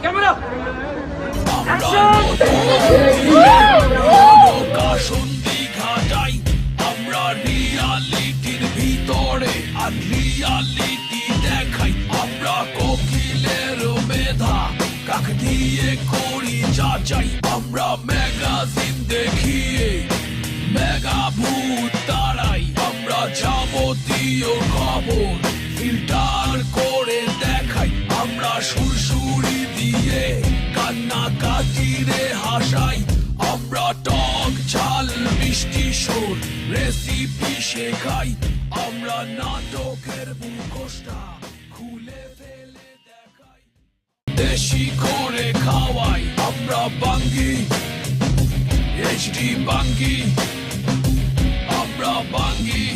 camera আমরা রিয়ালিটির ভিতরে আর reality দেখাই আমরা কোকিলের মেধা কাক দিয়ে করি যাচাই আমরা ম্যাগাজিন দেখিয়ে মেগা ভূত তারাই আমরা যাবতীয় খবর ফিল্টার করে দেখাই আমরা সুরসুরি দিয়ে কান্না কাটিরে হাসাই আমরা টক ঝাল মিষ্টি সুর রেসিপি শেখাই আমরা নাটকের মুখোশটা খুলে ফেলে দেখাই দেশি করে খাওয়াই আমরা বাঙ্গি HD বাঙ্গি আমরা বাঙ্গি